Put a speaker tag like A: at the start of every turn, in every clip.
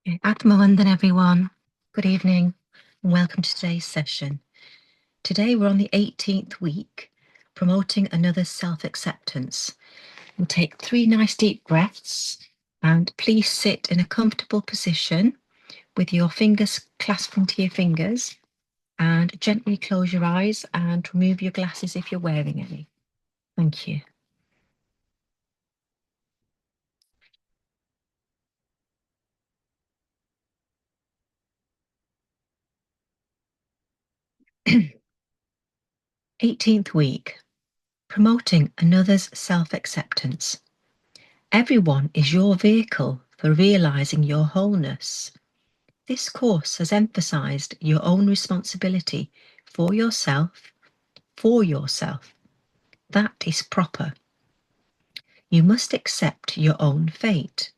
A: Atmavandan, everyone. Good evening and welcome to today's session. Today we're on the 18th week, promoting another self-acceptance. And take 3 nice deep breaths and please sit in a comfortable position with your fingers clasped into your fingers and gently close your eyes and remove your glasses if you're wearing any. Thank you. Eighteenth week, promoting another's self-acceptance. Everyone is your vehicle for realizing your wholeness. This course has emphasized your own responsibility for yourself. That is proper. You must accept your own fate.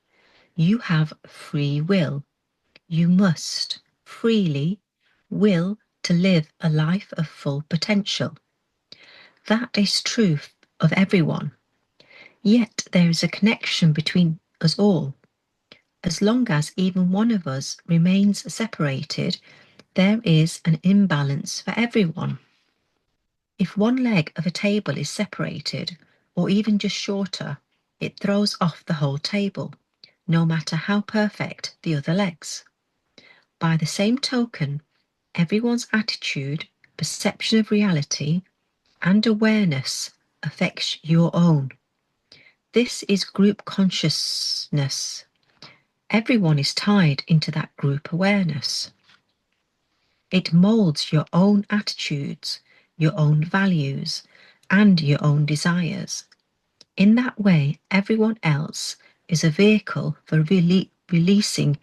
A: You have free will. You must freely will to live a life of full potential. That is true of everyone. Yet there is a connection between us all. As long as even one of us remains separated, there is an imbalance for everyone. If one leg of a table is separated, or even just shorter, it throws off the whole table, no matter how perfect the other legs. By the same token, everyone's attitude, perception of reality, and awareness affects your own. This is group consciousness. Everyone is tied into that group awareness. It molds your own attitudes, your own values, and your own desires. In that way, everyone else is a vehicle for realizing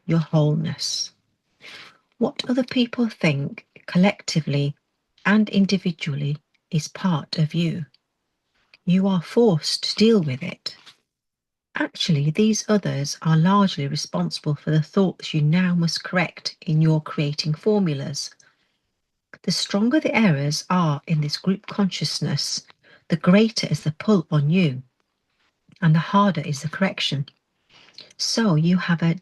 A: your wholeness. What other people think collectively and individually is part of you. You are forced to deal with it. Actually, these others are largely responsible for the thoughts you now must correct in your creating formulas. The stronger the errors are in this group consciousness, the greater is the pull on you, and the harder is the correction. So you have a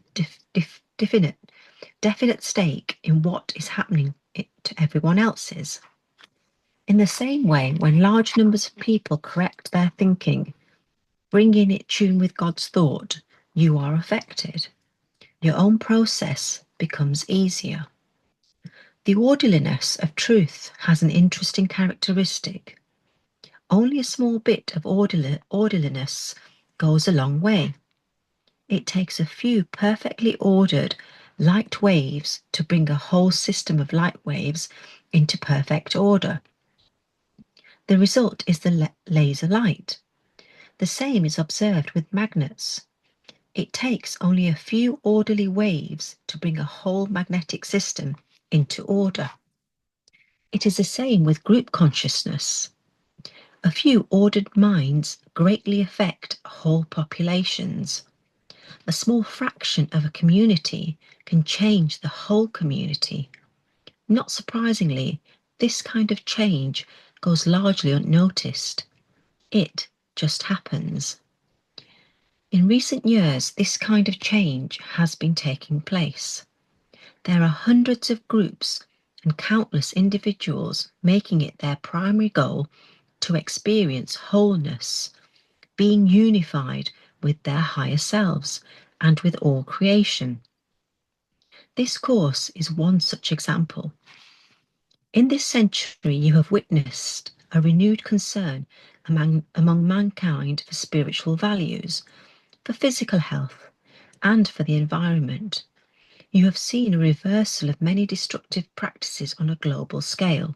A: definite stake in what is happening to everyone else's. In the same way, when large numbers of people correct their thinking, bringing it tune with God's thought, you are affected. Your own process becomes easier. The orderliness of truth has an interesting characteristic. Only a small bit of orderliness goes a long way. It takes a few perfectly ordered light waves to bring a whole system of light waves into perfect order. The result is the laser light. The same is observed with magnets. It takes only a few orderly waves to bring a whole magnetic system into order. It is the same with group consciousness. A few ordered minds greatly affect whole populations. A small fraction of a community can change the whole community. Not surprisingly, this kind of change goes largely unnoticed. It just happens. In recent years, this kind of change has been taking place. There are hundreds of groups and countless individuals making it their primary goal to experience wholeness, being unified with their higher selves and with all creation. This course is one such example. In this century, you have witnessed a renewed concern among mankind for spiritual values, for physical health, and for the environment. You have seen a reversal of many destructive practices on a global scale.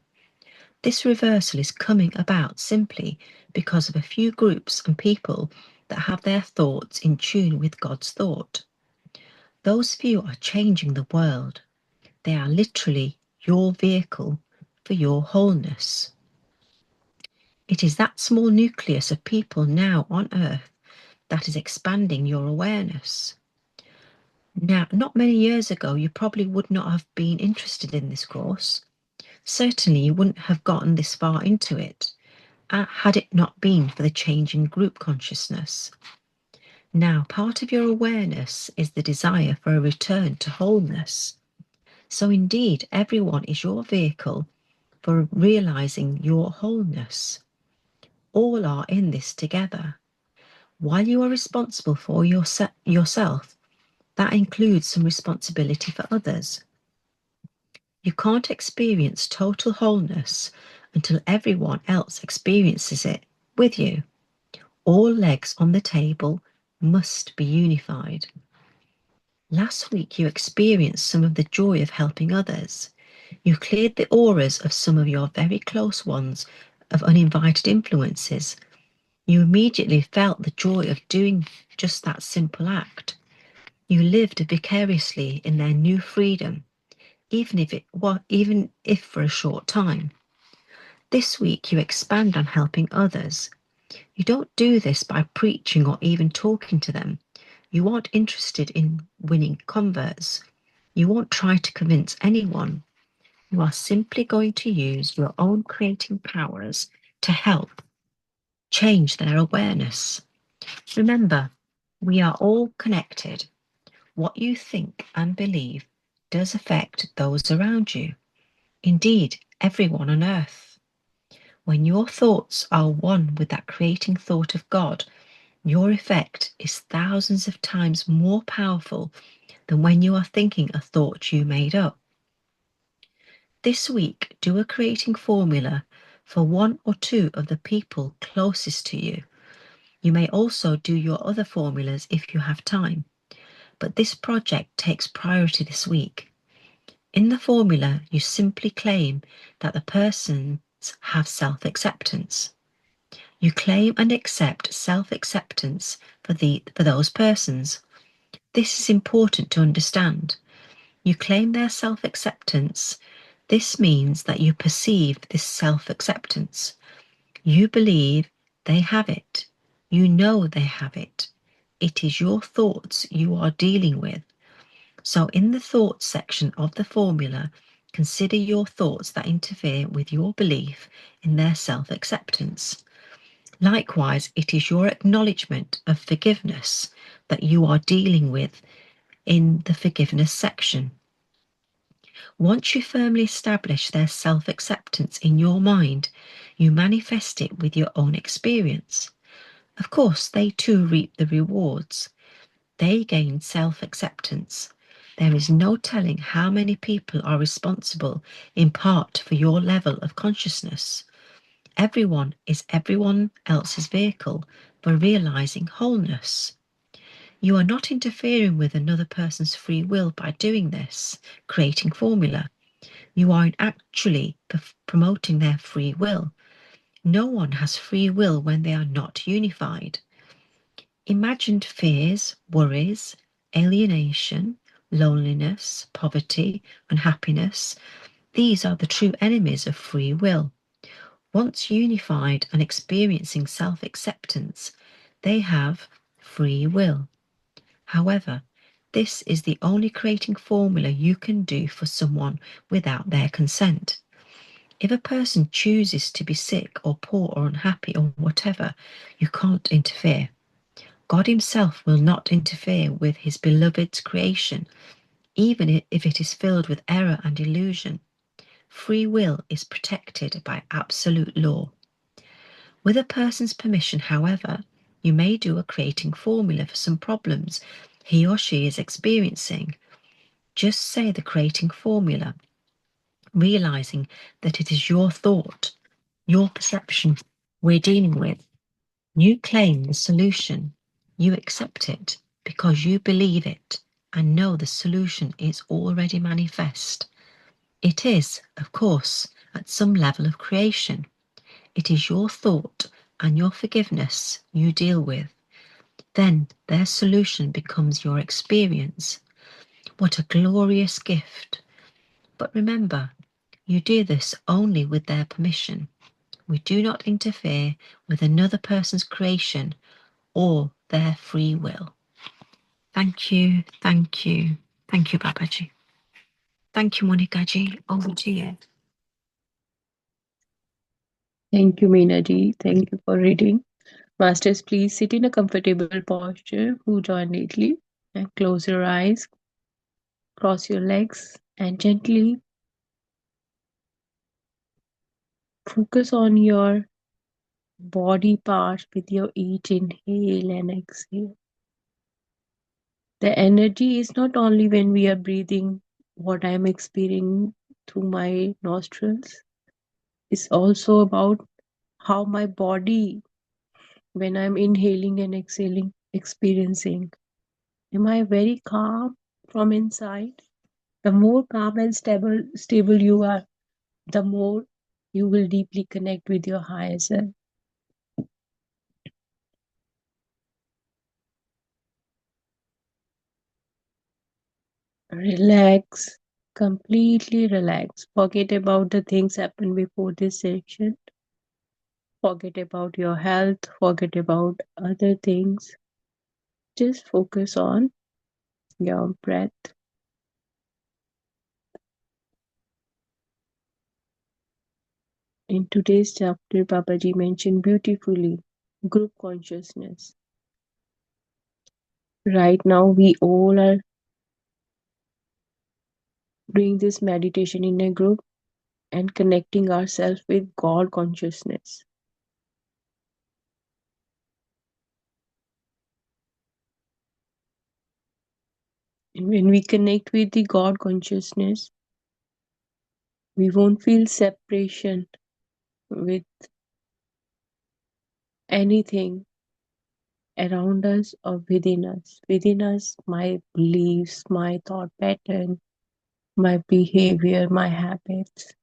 A: This reversal is coming about simply because of a few groups and people that have their thoughts in tune with God's thought. Those few are changing the world. They are literally your vehicle for your wholeness. It is that small nucleus of people now on earth that is expanding your awareness. Now, not many years ago, you probably would not have been interested in this course. Certainly, you wouldn't have gotten this far into it had it not been for the change in group consciousness. Now, part of your awareness is the desire for a return to wholeness. So, indeed, everyone is your vehicle for realizing your wholeness. All are in this together. While you are responsible for yourself, that includes some responsibility for others. You can't experience total wholeness until everyone else experiences it with you. All legs on the table must be unified. Last week, you experienced some of the joy of helping others. You cleared the auras of some of your very close ones of uninvited influences. You immediately felt the joy of doing just that simple act. You lived vicariously in their new freedom, even if for a short time. This week, you expand on helping others. You don't do this by preaching or even talking to them. You aren't interested in winning converts. You won't try to convince anyone. You are simply going to use your own creating powers to help change their awareness. Remember, we are all connected. What you think and believe does affect those around you. Indeed, everyone on earth. When your thoughts are one with that creating thought of God, your effect is thousands of times more powerful than when you are thinking a thought you made up. This week, do a creating formula for one or two of the people closest to you. You may also do your other formulas if you have time, but this project takes priority this week. In the formula, you simply claim that the persons have self-acceptance. You claim and accept self-acceptance for those persons. This is important to understand. You claim their self-acceptance. This means that you perceive this self-acceptance. You believe they have it. You know they have it. It is your thoughts you are dealing with. So in the thoughts section of the formula, consider your thoughts that interfere with your belief in their self-acceptance. Likewise, it is your acknowledgement of forgiveness that you are dealing with in the forgiveness section. Once you firmly establish their self-acceptance in your mind, you manifest it with your own experience. Of course, they too reap the rewards. They gain self-acceptance. There is no telling how many people are responsible in part for your level of consciousness. Everyone is everyone else's vehicle for realizing wholeness. You are not interfering with another person's free will by doing this, creating formula. You are actually promoting their free will. No one has free will when they are not unified. Imagined fears, worries, alienation, loneliness, poverty, unhappiness, these are the true enemies of free will. Once unified and experiencing self-acceptance, they have free will. However, this is the only creating formula you can do for someone without their consent. If a person chooses to be sick or poor or unhappy or whatever, you can't interfere. God himself will not interfere with his beloved's creation, even if it is filled with error and illusion. Free will is protected by absolute law. With a person's permission, however, you may do a creating formula for some problems he or she is experiencing. Just say the creating formula, realizing that it is your thought, your perception we're dealing with. You claim the solution. You accept it because you believe it and know the solution is already manifest. It is, of course, at some level of creation. It is your thought and your forgiveness you deal with. Then their solution becomes your experience. What a glorious gift. But remember, you do this only with their permission. We do not interfere with another person's creation or their free will. Thank you, thank you, thank you, Babaji. Thank you, Monikaji. Over to you.
B: Thank you, Meena ji. Thank you for reading. Masters, please sit in a comfortable posture, who join neatly, and close your eyes, cross your legs, and gently focus on your body parts with your each inhale and exhale. The energy is not only when we are breathing what I am experiencing through my nostrils, it's also about how my body, when I'm inhaling and exhaling, experiencing. Am I very calm from inside? The more calm and stable you are, the more you will deeply connect with your higher self. Relax, completely relax. Forget about the things happened before this session. Forget about your health. Forget about other things. Just focus on your breath. In today's chapter, Babaji mentioned beautifully group consciousness. Right now, we all are doing this meditation in a group and connecting ourselves with God consciousness. And when we connect with the God consciousness, we won't feel separation with anything around us or within us. Within us, my beliefs, my thought pattern, my behavior, my habits.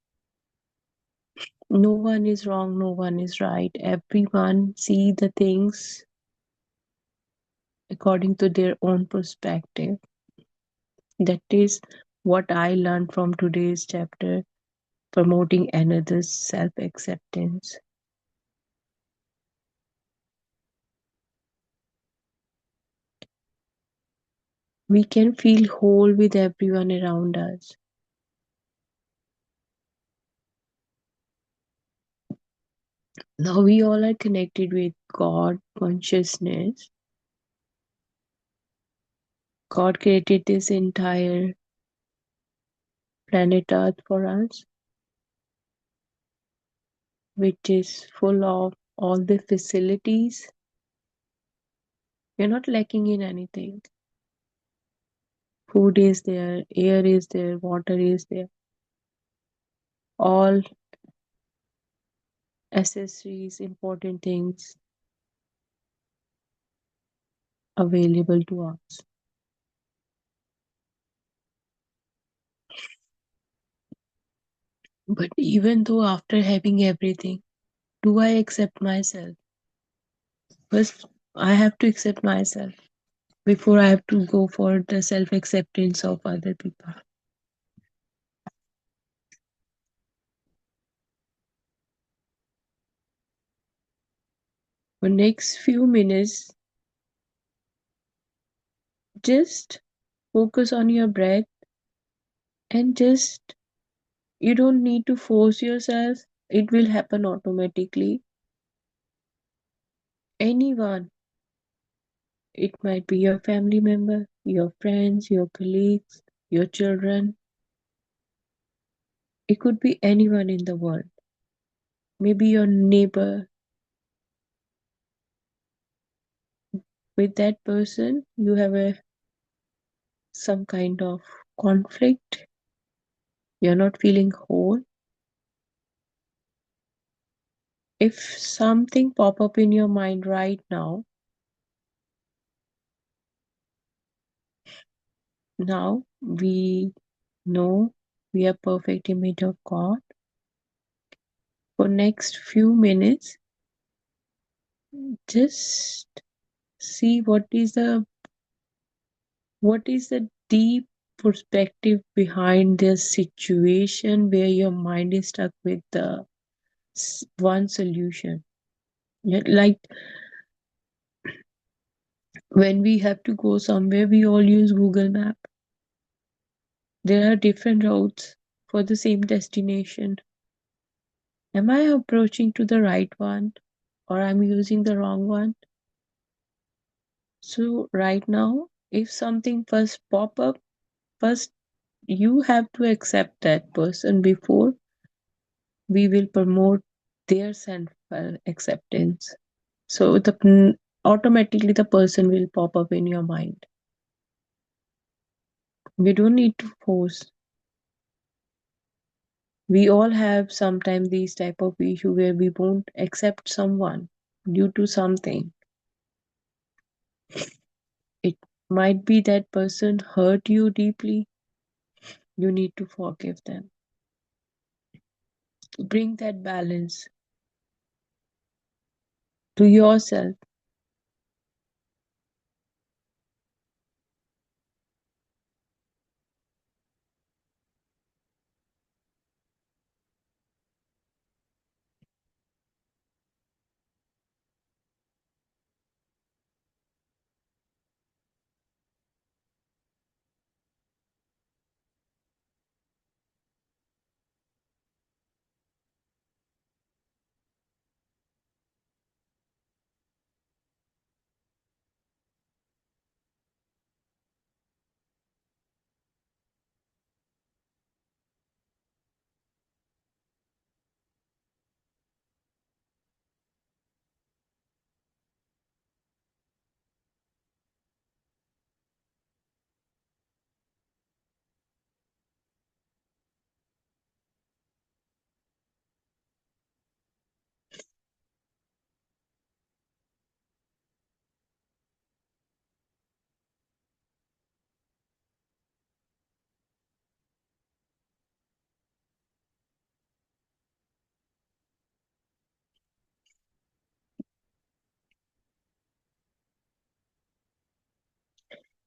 B: No one is wrong, no one is right. Everyone see the things according to their own perspective. That is what I learned from today's chapter, promoting another's self acceptance. We can feel whole with everyone around us. Now we all are connected with God consciousness. God created this entire planet Earth for us, which is full of all the facilities. We're not lacking in anything. Food is there, air is there, water is there. All accessories, important things available to us. But even though after having everything, do I accept myself? First, I have to accept myself before I have to go for the self acceptance of other people. For next few minutes, just focus on your breath and just you don't need to force yourself. It will happen automatically. Anyone, it might be your family member, your friends, your colleagues, your children. It could be anyone in the world. Maybe your neighbor. With that person, you have some kind of conflict. You're not feeling whole. If something pop up in your mind right now, now we know we are perfect image of God. For next few minutes, just see what is the deep perspective behind this situation where your mind is stuck with the one solution. Yeah, like when we have to go somewhere, we all use Google Map. There are different routes for the same destination. Am I approaching to the right one or I'm using the wrong one. So right now, if something first pop up, first you have to accept that person before we will promote their self acceptance. So automatically the person will pop up in your mind. We don't need to force. We all have sometimes these type of issue where we won't accept someone due to something. It might be that person hurt you deeply. You need to forgive them. Bring that balance to yourself.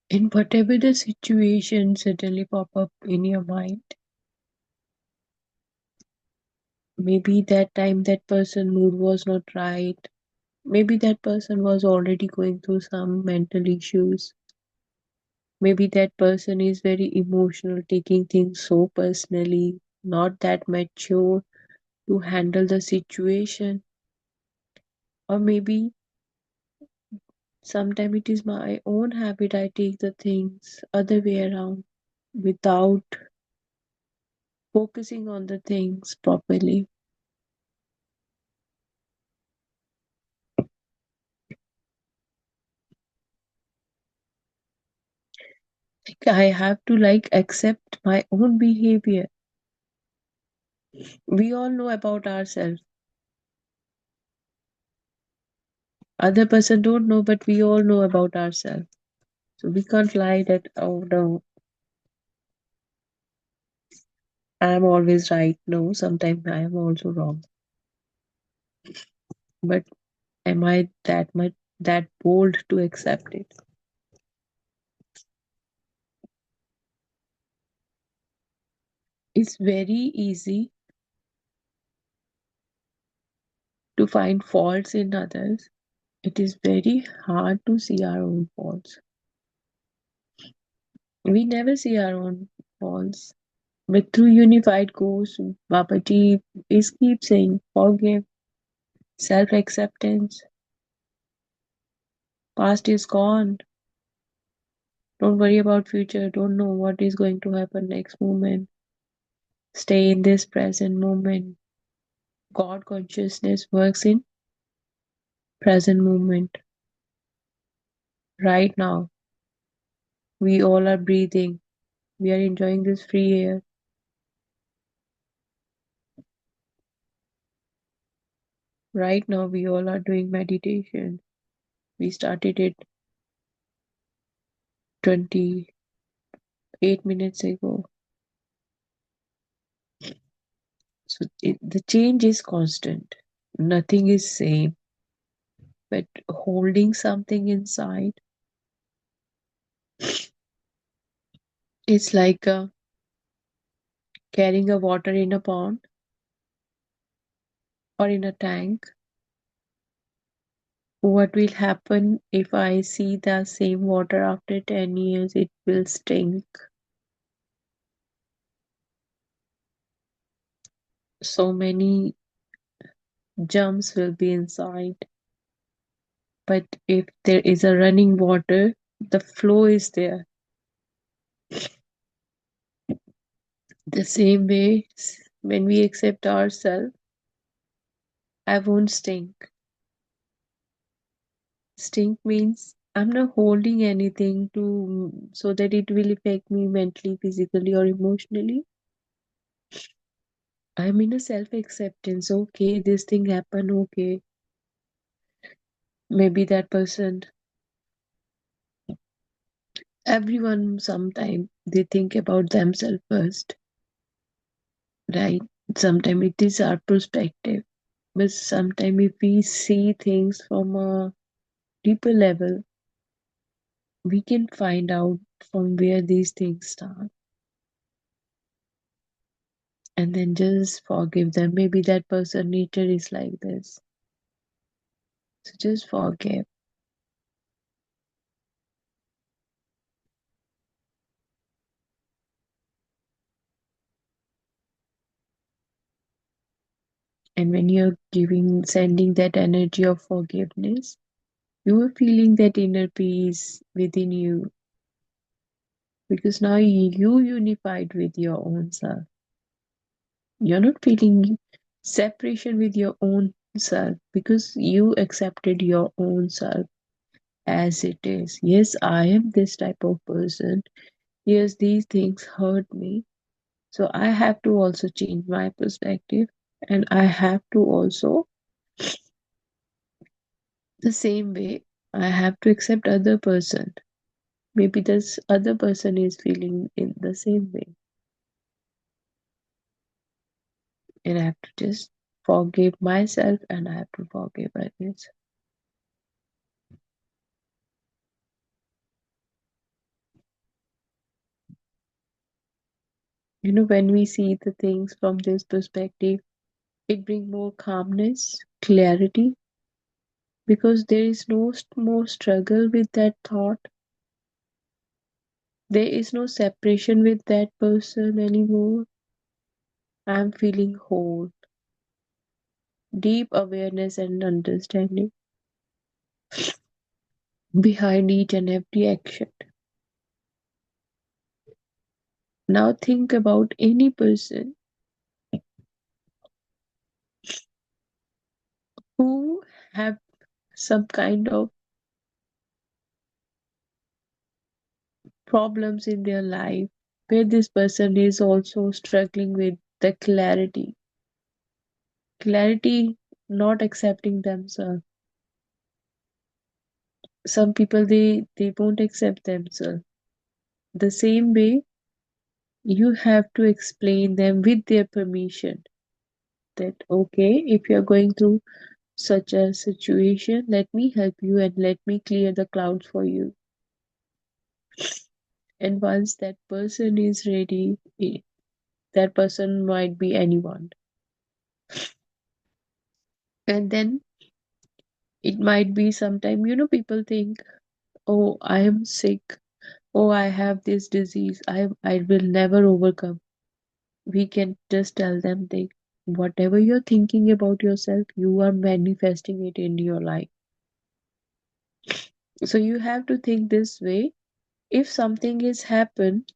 B: In whatever the situation suddenly pop up in your mind, maybe that time that person mood was not right. Maybe that person was already going through some mental issues. Maybe that person is very emotional, taking things so personally, not that mature to handle the situation. Or maybe sometimes it is my own habit, I take the things other way around without focusing on the things properly. Like I have to accept my own behavior. We all know about ourselves. Other person don't know, but we all know about ourselves. So we can't lie that, oh no, I'm always right. No, sometimes I am also wrong. But am I that much that bold to accept it? It's very easy to find faults in others. It is very hard to see our own faults. We never see our own faults. But through unified goals, Babaji is keep saying forgive, self acceptance, past is gone. Don't worry about future. Don't know what is going to happen next moment. Stay in this present moment. God consciousness works in present moment. Right now, we all are breathing. We are enjoying this free air. Right now, we all are doing meditation. We started it 28 minutes ago. So the change is constant. Nothing is same. But holding something inside, it's like carrying a water in a pond or in a tank. What will happen if I see the same water after 10 years? It will stink. So many germs will be inside. But if there is a running water, the flow is there. The same way, when we accept ourselves, I won't stink. Stink means I'm not holding anything to so that it will affect me mentally, physically, or emotionally. I'm in a self acceptance. Okay, this thing happened. Okay, maybe that person, everyone, sometime they think about themselves first, right? Sometimes it is our perspective, but sometimes if we see things from a deeper level, we can find out from where these things start and then just forgive them. Maybe that person nature is like this. So just forgive. And when you're sending that energy of forgiveness, you are feeling that inner peace within you because now you unified with your own self. You're not feeling separation with your own self because you accepted your own self as it is. Yes, I am this type of person. Yes, these things hurt me. So I have to also change my perspective and I have to also, the same way, I have to accept other person. Maybe this other person is feeling in the same way. And I have to just forgive myself and I have to forgive others. When we see the things from this perspective, it brings more calmness, clarity, because there is no more struggle with that thought. There is no separation with that person anymore. I'm feeling whole, deep awareness and understanding behind each and every action. Now think about any person who have some kind of problems in their life where this person is also struggling with the clarity, not accepting themselves. Some people they won't accept themselves. The same way you have to explain them with their permission that okay, if you're going through such a situation, let me help you and let me clear the clouds for you. And once that person is ready, that person might be anyone. And then it might be sometime, people think, oh, I am sick. Oh, I have this disease. I will never overcome. We can just tell them that whatever you're thinking about yourself, you are manifesting it in your life. So you have to think this way. If something is happened,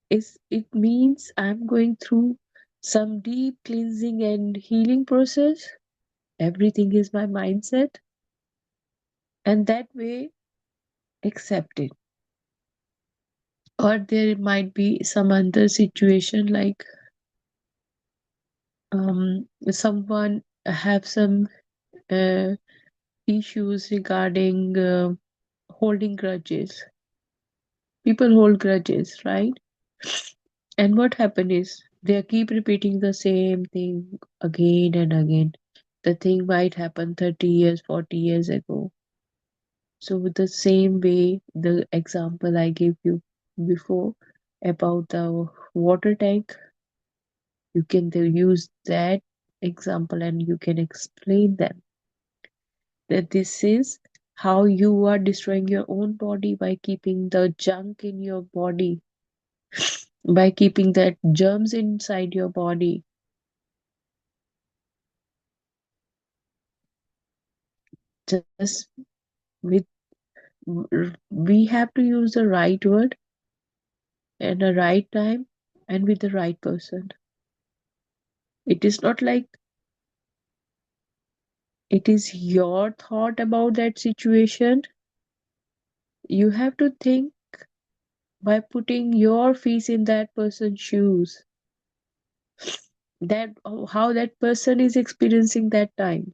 B: it means I'm going through some deep cleansing and healing process. Everything is my mindset. And that way, accept it. Or there might be some other situation like someone have some uh, issues regarding holding grudges. People hold grudges, right? And what happen is they keep repeating the same thing again and again. The thing might happen 30 years, 40 years ago. So with the same way, the example I gave you before about the water tank, you can use that example and you can explain them that this is how you are destroying your own body by keeping the junk in your body, by keeping that germs inside your body. Just with we have to use the right word and the right time and with the right person. It is not like it is your thought about that situation. You have to think by putting your feet in that person's shoes, that how that person is experiencing that time.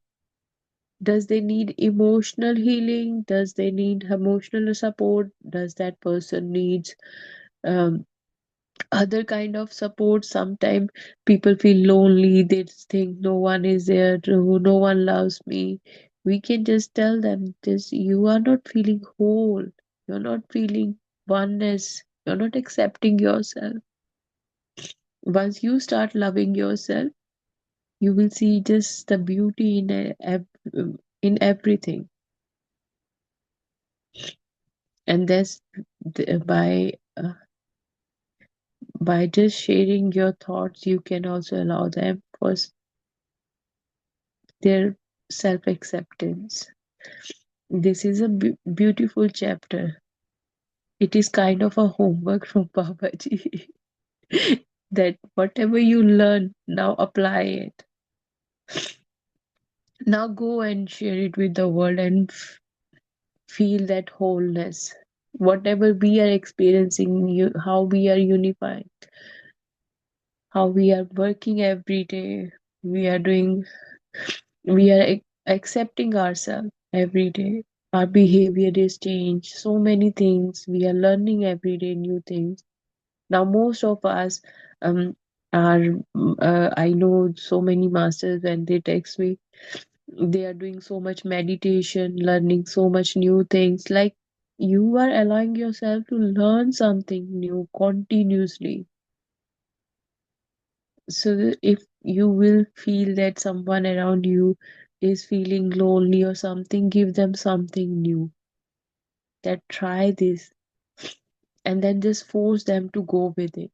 B: Does they need emotional healing? Does they need emotional support? Does that person needs um, other kind of support? Sometimes people feel lonely, they think no one is there, no one loves me. We can just tell them this: you are not feeling whole, you're not feeling oneness, you're not accepting yourself. Once you start loving yourself, you will see just the beauty in everything. And that's by just sharing your thoughts, you can also allow them for their self-acceptance. This is a beautiful chapter. It is kind of a homework from Babaji that whatever you learn, now apply it. Now go and share it with the world and feel that wholeness. Whatever we are experiencing, how we are unified, how we are working every day, we are doing, we are accepting ourselves every day. Our behavior is changed. So many things. We are learning every day new things. Now, most of us are, I know so many masters when they text me, they are doing so much meditation, learning so much new things. Like you are allowing yourself to learn something new continuously. So that if you will feel that someone around you is feeling lonely or something, give them something new. That try this, and then just force them to go with it.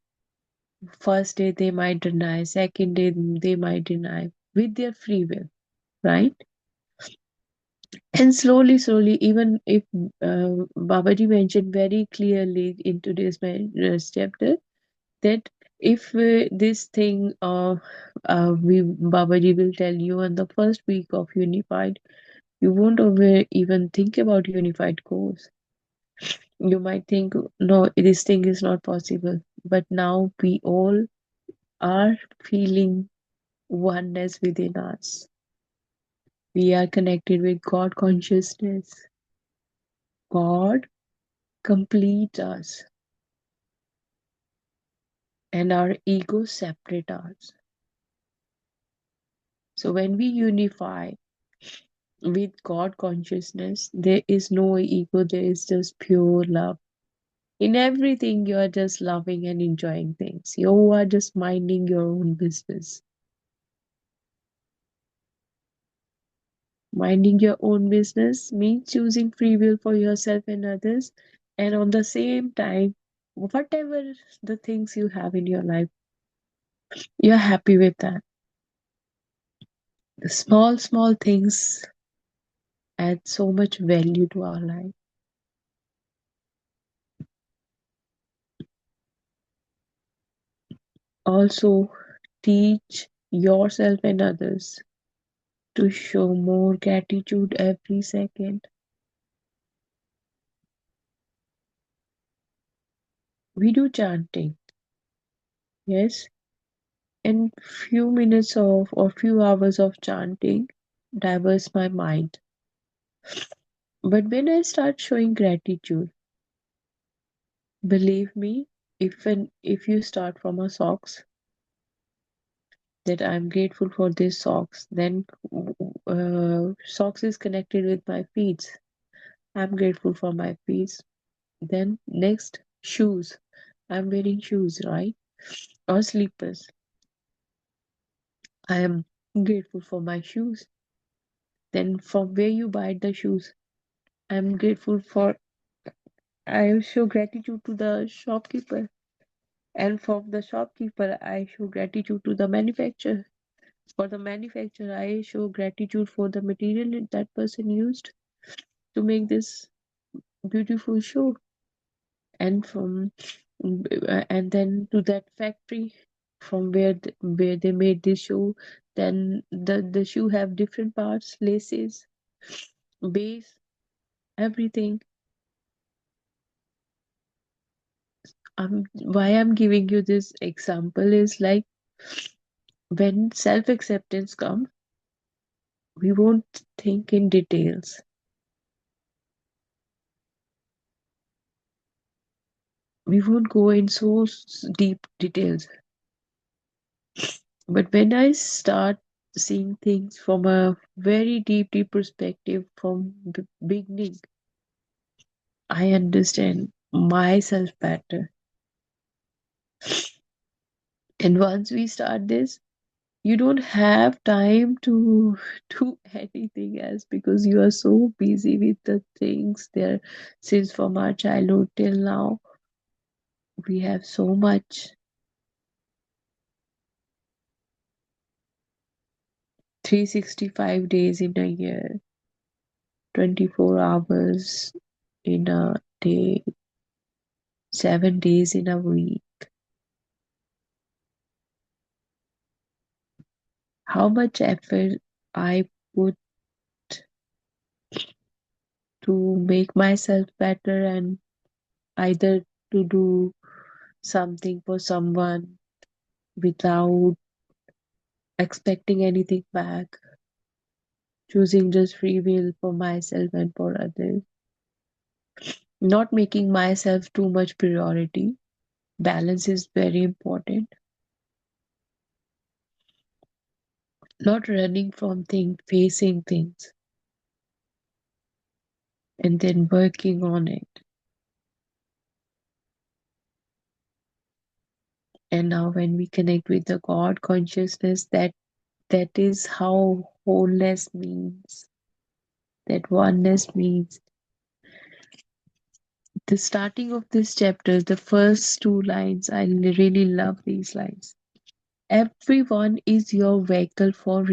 B: First day they might deny, second day they might deny with their free will, right? And slowly, slowly, even if Babaji mentioned very clearly in today's chapter that if this thing Babaji will tell you on the first week of Unified, you won't even think about Unified course. You might think, no, this thing is not possible. But now we all are feeling oneness within us. We are connected with God consciousness. God completes us, and our ego separate us. So when we unify with God consciousness, there is no ego, there is just pure love. In everything, you are just loving and enjoying things. You are just minding your own business. Minding your own business means choosing free will for yourself and others, and on the same time, whatever the things you have in your life, you're happy with that. The small, small things add so much value to our life. Also, teach yourself and others to show more gratitude every second. We do chanting, yes, and few minutes of or few hours of chanting diverts my mind. But when I start showing gratitude, believe me, if you start from a socks, that I'm grateful for this socks, then socks is connected with my feet. I'm grateful for my feet. Then next, shoes. I'm wearing shoes, right? Or slippers. I am grateful for my shoes. Then from where you buy the shoes, I'm grateful for, I show gratitude to the shopkeeper. And from the shopkeeper, I show gratitude to the manufacturer. For the manufacturer, I show gratitude for the material that person used. to make this beautiful shoe, and and then to that factory from where they made this shoe. Then the shoe have different parts, laces, base, everything. Why I'm giving you this example is like, when self-acceptance comes, we won't think in details. We won't go in so deep details. But when I start seeing things from a very deep perspective from the beginning, I understand myself better. And once we start this, you don't have time to do anything else, because you are so busy with the things there. Since from our childhood till now, we have so much. 365 days in a year, 24 hours in a day, 7 days in a week. How much effort I put to make myself better, and either to do something for someone without expecting anything back, choosing just free will for myself and for others, not making myself too much priority. Balance is very important. Not running from things, facing things, and then working on it. And now when we connect with the God consciousness, that is how wholeness means, that oneness means. The starting of this chapter, the first two lines, I really love these lines. Everyone is your vehicle for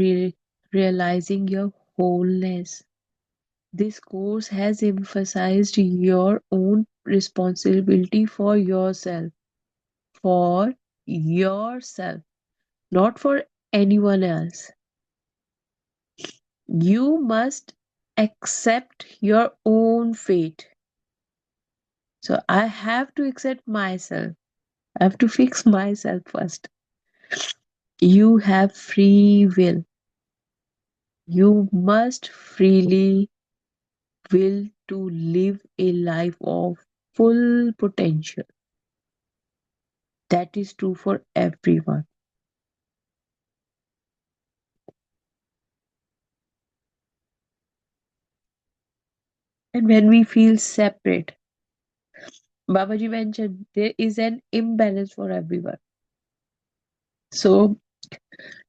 B: realizing your wholeness. This course has emphasized your own responsibility for yourself, for yourself, not for anyone else. You must accept your own fate. So I have to accept myself. I have to fix myself first. You have free will. You must freely will to live a life of full potential. That is true for everyone. And when we feel separate, Babaji mentioned there is an imbalance for everyone. So,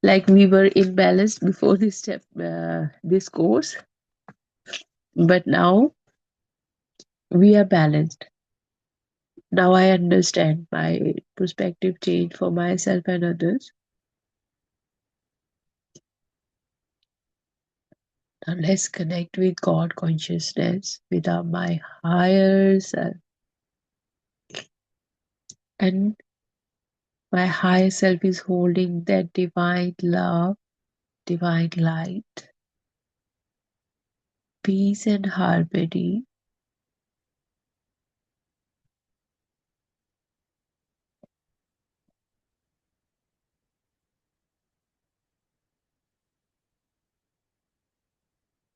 B: like we were imbalanced before this step, this course, but now we are balanced. Now I understand my perspective change for myself and others. Now let's connect with God consciousness, with my higher self. And my higher self is holding that divine love, divine light, peace and harmony.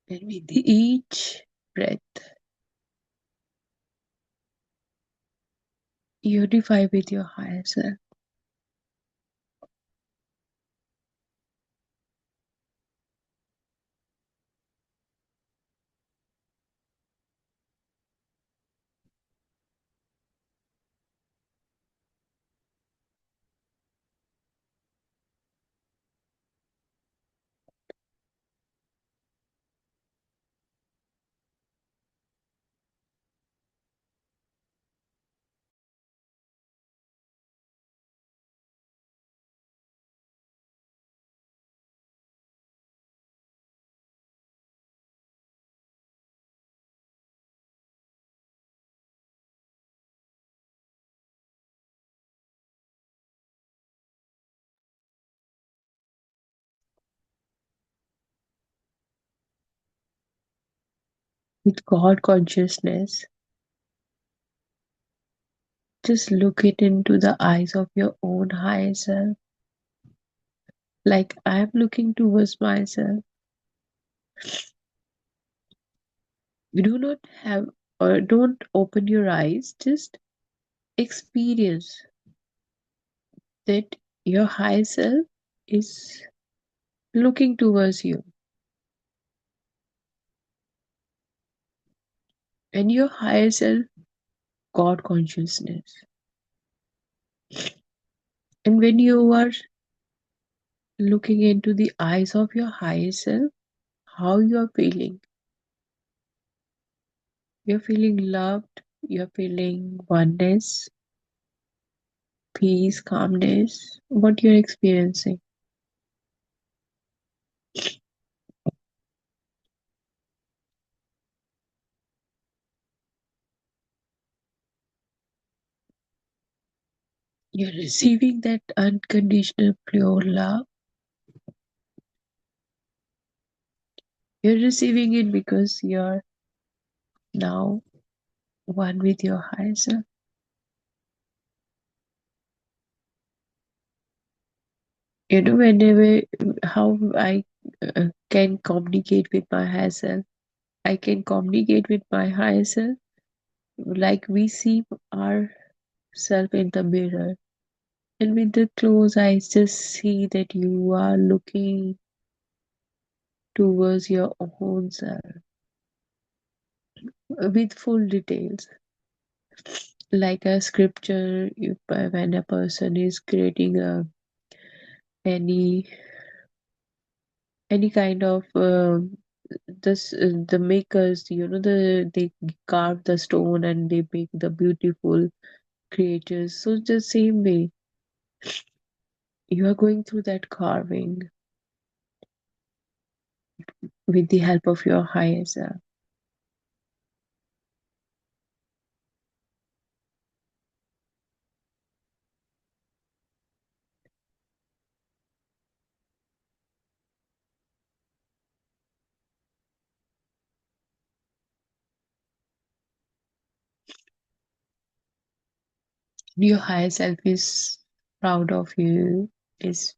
B: And with each breath, unify with your higher self. with God consciousness, just look it into the eyes of your own higher self. Like I'm looking towards myself. You do not have or don't open your eyes, just experience that your higher self is looking towards you. And your higher self, God consciousness. And when you are looking into the eyes of your higher self, how you are feeling? You're feeling loved, you're feeling oneness, peace, calmness, what you're experiencing. You're receiving that unconditional pure love. You're receiving it because you're now one with your higher self. You know, whenever how I can communicate with my higher self, I can communicate with my higher self like we see ourselves in the mirror. And with the closed eyes, just see that you are looking towards your own self with full details. Like a scripture, when a person is creating any any kind of this the makers, you know, they carve the stone and they make the beautiful creatures. So the same way you are going through that carving with the help of your higher self. Your higher self is proud of you, is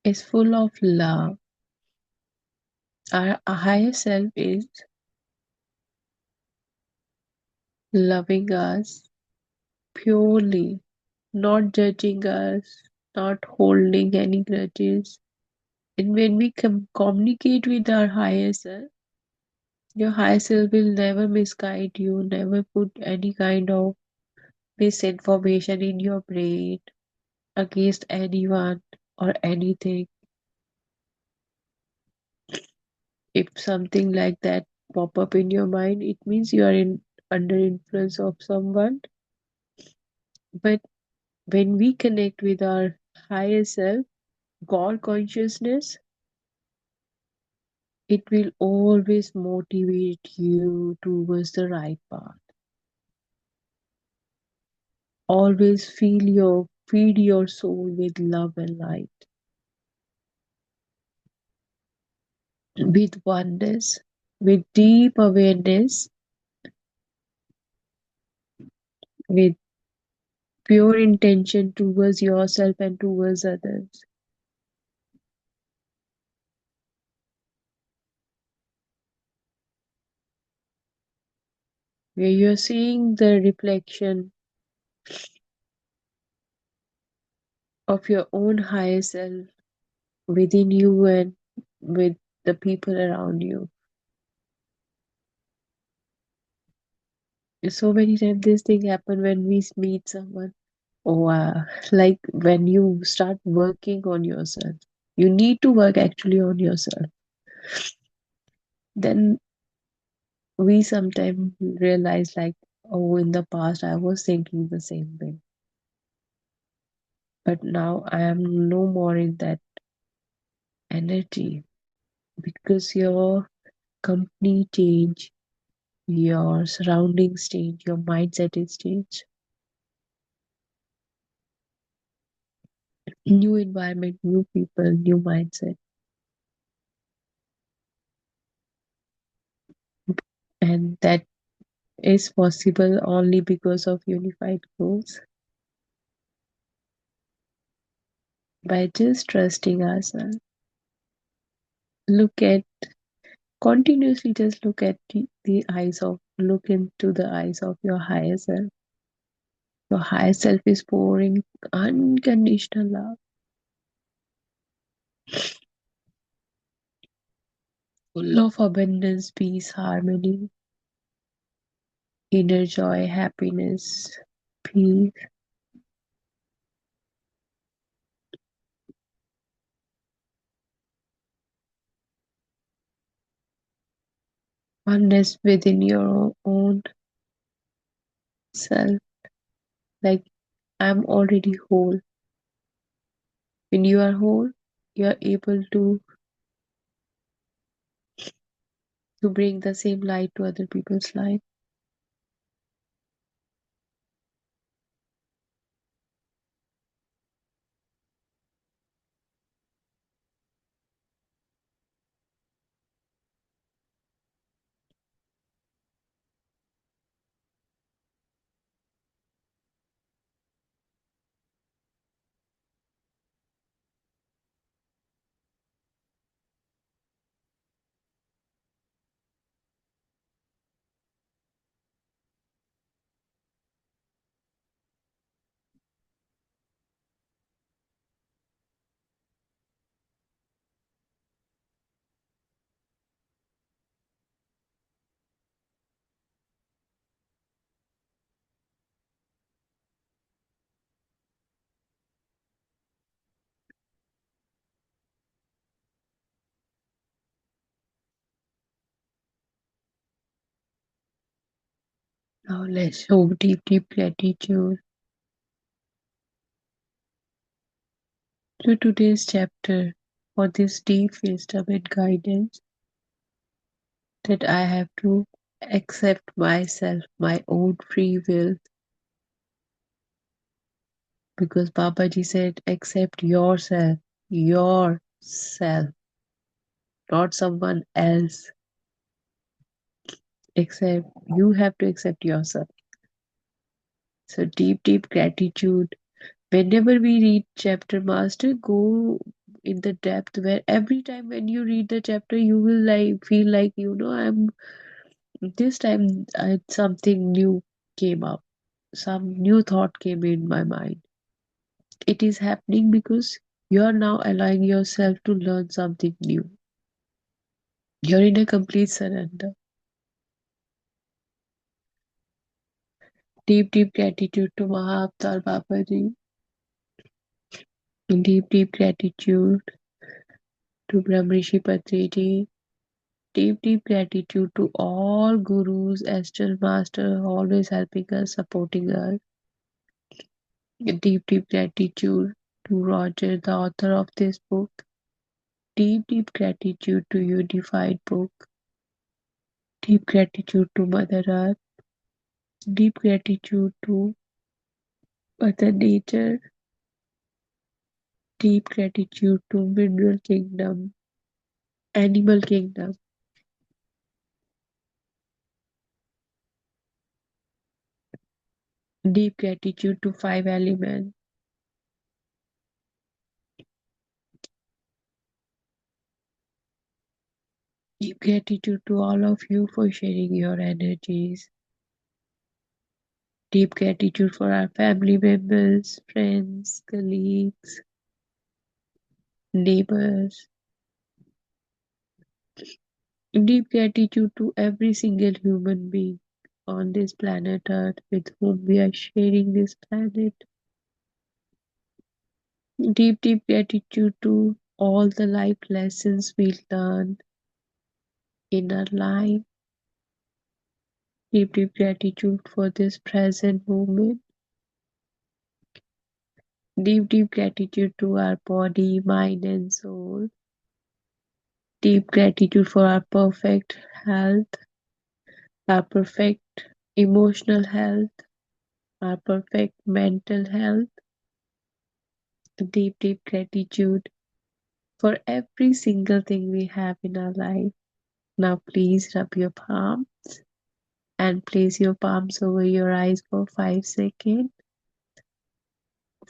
B: is full of love. Our higher self is loving us purely, not judging us, not holding any grudges. And when we communicate with our higher self, your higher self will never misguide you, never put any kind of misinformation in your brain against anyone or anything. If something like that pop up in your mind, it means you are in under influence of someone. But when we connect with our higher self, God consciousness, it will always motivate you towards the right path. Always feed your soul with love and light, with oneness, with deep awareness, with pure intention towards yourself and towards others. Where you're seeing the reflection of your own higher self within you and with the people around you. So many times this thing happen when we meet someone. Oh, like when you start working on yourself, you need to work actually on yourself. Then we sometimes realize, like, oh, in the past I was thinking the same way, but now I am no more in that energy because your company change, your surroundings change, your mindset is changed. New environment, new people, new mindset. And that is possible only because of unified goals. By just trusting ourselves, look at continuously just look at look into the eyes of your higher self. Your higher self is pouring unconditional love, full of abundance, peace, harmony, inner joy, happiness, peace, oneness within your own self. Like, I'm already whole. When you are whole, you are able to bring the same light to other people's life. Now let's show deep, deep gratitude to today's chapter for this deep wisdom and guidance that I have to accept myself, my own free will, because Babaji said, accept yourself, not someone else. Accept, you have to accept yourself. So deep, deep gratitude. Whenever we read chapter master, go in the depth where every time when you read the chapter, you will like feel like, I'm this time something new came up, some new thought came in my mind. It is happening because you are now allowing yourself to learn something new. You're in a complete surrender. Deep, deep gratitude to Mahavatar Babaji. Deep, deep gratitude to Brahmrishi Patriji. Deep, deep gratitude to all gurus, astral master, always helping us, supporting us. Deep, deep gratitude to Roger, the author of this book. Deep, deep gratitude to Unified Book. Deep gratitude to Mother Earth. Deep gratitude to Mother Nature. Deep gratitude to Mineral Kingdom, Animal Kingdom. Deep gratitude to Five Elements. Deep gratitude to all of you for sharing your energies. Deep gratitude for our family members, friends, colleagues, neighbors. Deep gratitude to every single human being on this planet Earth with whom we are sharing this planet. Deep, deep gratitude to all the life lessons we learned in our life. Deep, deep gratitude for this present moment. Deep, deep gratitude to our body, mind, and soul. Deep gratitude for our perfect health, our perfect emotional health, our perfect mental health. Deep, deep gratitude for every single thing we have in our life. Now, please rub your palms. and place your palms over your eyes for 5 seconds.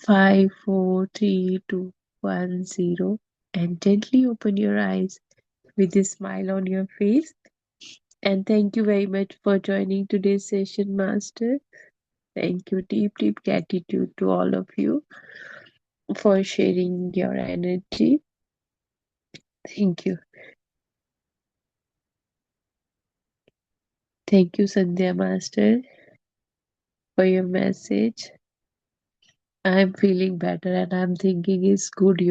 B: 5, 4, 3, 2, 1, 0. And gently open your eyes with a smile on your face. And thank you very much for joining today's session, Master. Thank you. Deep, deep gratitude to all of you for sharing your energy. Thank you. Thank you, Sandhya Master, for your message. I'm feeling better and I'm thinking it's good,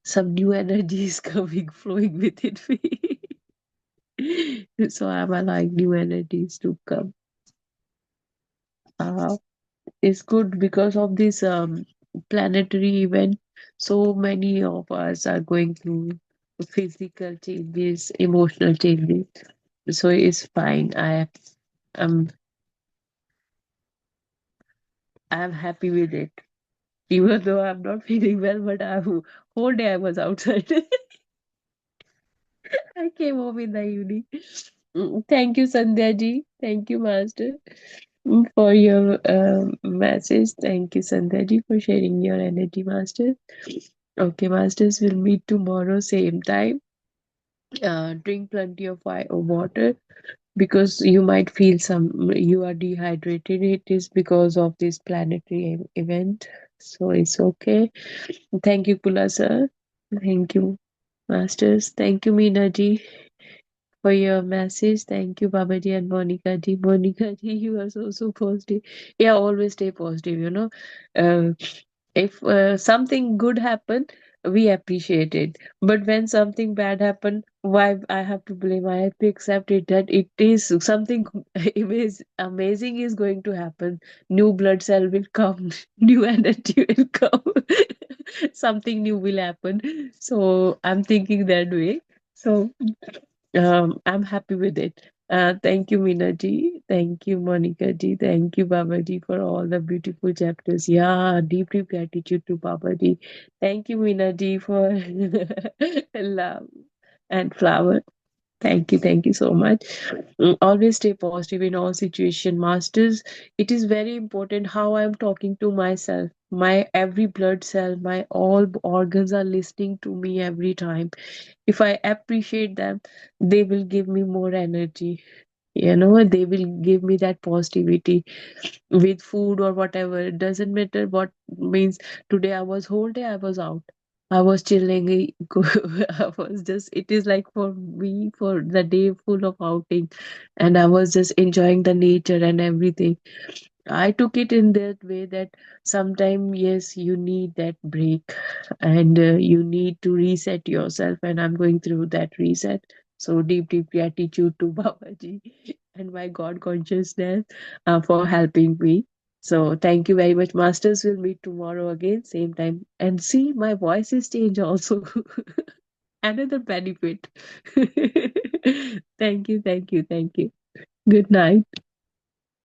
B: some new energy is coming, flowing within me. So I'm allowing new energies to come. Uh, it's good because of this planetary event. So many of us are going through physical changes, emotional changes. So it's fine. am I'm happy with it. Even though I'm not feeling well, but whole day I was outside. I came home in the evening. Thank you, Sandhya ji. Thank you, Master, for your message. Thank you, Sandhya ji, for sharing your energy, Master. Okay, Masters, we'll meet tomorrow, same time. Drink plenty of water because you might feel you are dehydrated. It is because of this planetary event. So it's okay. Thank you, Kula sir. Thank you, Masters. Thank you, Meena ji, for your message. Thank you, Babaji and Monica ji. Monica ji, you are so positive. Yeah, always stay positive, Uh, if something good happened, we appreciate it. But when something bad happened, why I have to blame? I have to accept it that it is something amazing is going to happen. New blood cell will come, new energy will come, something new will happen. So I'm thinking that way. So I'm happy with it. Thank you, Meena ji. Thank you, Monica ji. Thank you, Baba ji, for all the beautiful chapters. Yeah, deep, deep gratitude to Baba ji. Thank you, Meena ji, for love and flower. Thank you so much. Always stay positive in all situation, masters. It is very important how I am talking to myself. My every blood cell, my all organs are listening to me every time. If I appreciate them, they will give me more energy. They will give me that positivity with food or whatever. It doesn't matter what means. Today I was whole day I was out. I was chilling. I was just, it is like for me, for the day full of outing, and I was just enjoying the nature and everything. I took it in that way that sometime, yes, you need that break and you need to reset yourself. And I'm going through that reset. So deep, deep gratitude to Babaji and my God consciousness for helping me. So thank you very much, Masters. We'll meet tomorrow again, same time. And see, my voice is changed also. Another benefit. Thank you, thank you, thank you. Good night.